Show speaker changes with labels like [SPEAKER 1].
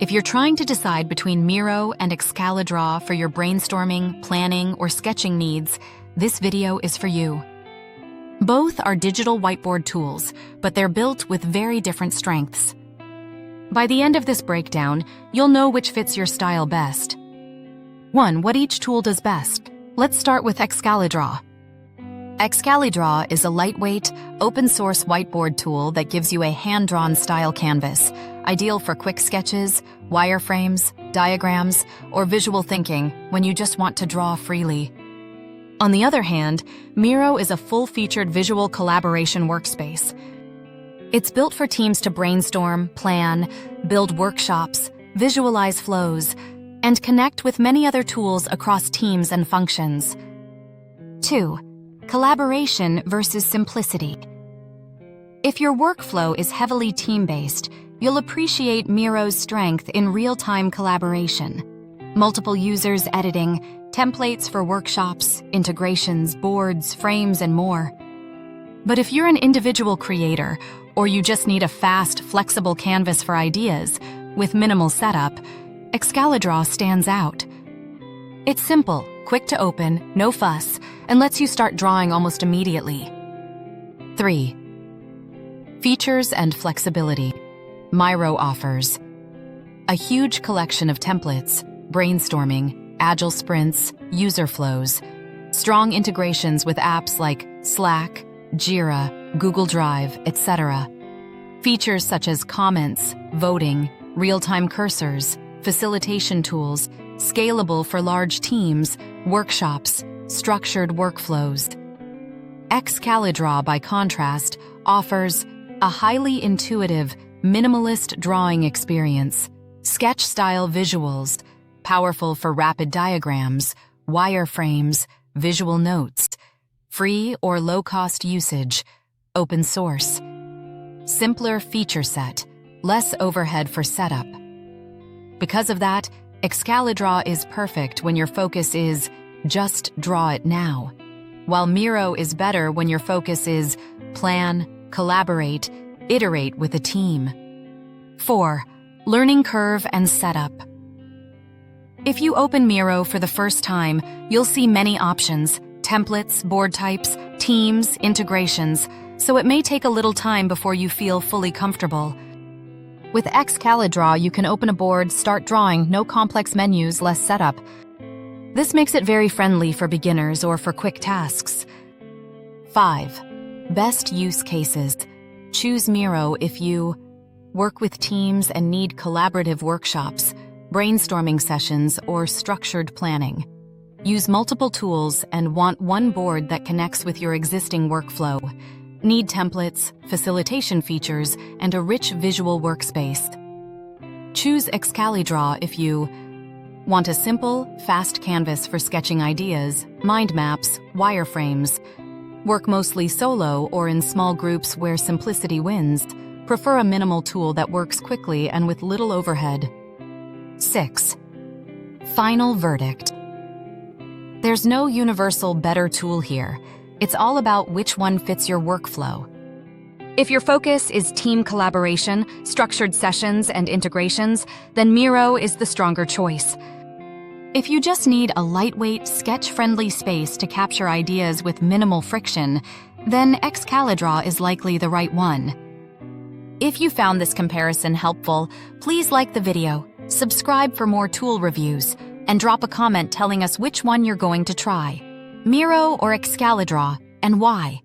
[SPEAKER 1] If you're trying to decide between Miro and Excalidraw for your brainstorming, planning, or sketching needs, this video is for you. Both are digital whiteboard tools, but they're built with very different strengths. By the end of this breakdown, you'll know which fits your style best. 1. What each tool does best. Let's start with Excalidraw. Excalidraw is a lightweight, open-source whiteboard tool that gives you a hand-drawn style canvas, ideal for quick sketches, wireframes, diagrams, or visual thinking when you just want to draw freely. On the other hand, Miro is a full-featured visual collaboration workspace. It's built for teams to brainstorm, plan, build workshops, visualize flows, and connect with many other tools across teams and functions. 2. Collaboration versus simplicity. If your workflow is heavily team-based, you'll appreciate Miro's strength in real-time collaboration. Multiple users editing, templates for workshops, integrations, boards, frames, and more. But if you're an individual creator, or you just need a fast, flexible canvas for ideas, with minimal setup, Excalidraw stands out. It's simple, quick to open, no fuss, and lets you start drawing almost immediately. 3. Features and flexibility. Miro offers a huge collection of templates, brainstorming, agile sprints, user flows, strong integrations with apps like Slack, Jira, Google Drive, etc. Features such as comments, voting, real-time cursors, facilitation tools, scalable for large teams, workshops, structured workflows. Excalidraw, by contrast, offers a highly intuitive, minimalist drawing experience, sketch-style visuals, powerful for rapid diagrams, wireframes, visual notes, free or low-cost usage, open source. Simpler feature set, less overhead for setup. Because of that, Excalidraw is perfect when your focus is just draw it now, while Miro is better when your focus is plan, collaborate, iterate with a team. 4. Learning curve and setup. If you open Miro for the first time, you'll see many options, templates, board types, teams, integrations, so it may take a little time before you feel fully comfortable. With Excalidraw, you can open a board, start drawing, no complex menus, less setup. This makes it very friendly for beginners or for quick tasks. 5. Best use cases. Choose Miro if you work with teams and need collaborative workshops, brainstorming sessions, or structured planning. Use multiple tools and want one board that connects with your existing workflow. Need templates, facilitation features, and a rich visual workspace. Choose Excalidraw if you want a simple, fast canvas for sketching ideas, mind maps, wireframes. Work mostly solo or in small groups where simplicity wins. Prefer a minimal tool that works quickly and with little overhead. 6. Final verdict. There's no universal better tool here. It's all about which one fits your workflow. If your focus is team collaboration, structured sessions, and integrations, then Miro is the stronger choice. If you just need a lightweight, sketch-friendly space to capture ideas with minimal friction, then Excalidraw is likely the right one. If you found this comparison helpful, please like the video, subscribe for more tool reviews, and drop a comment telling us which one you're going to try, Miro or Excalidraw, and why.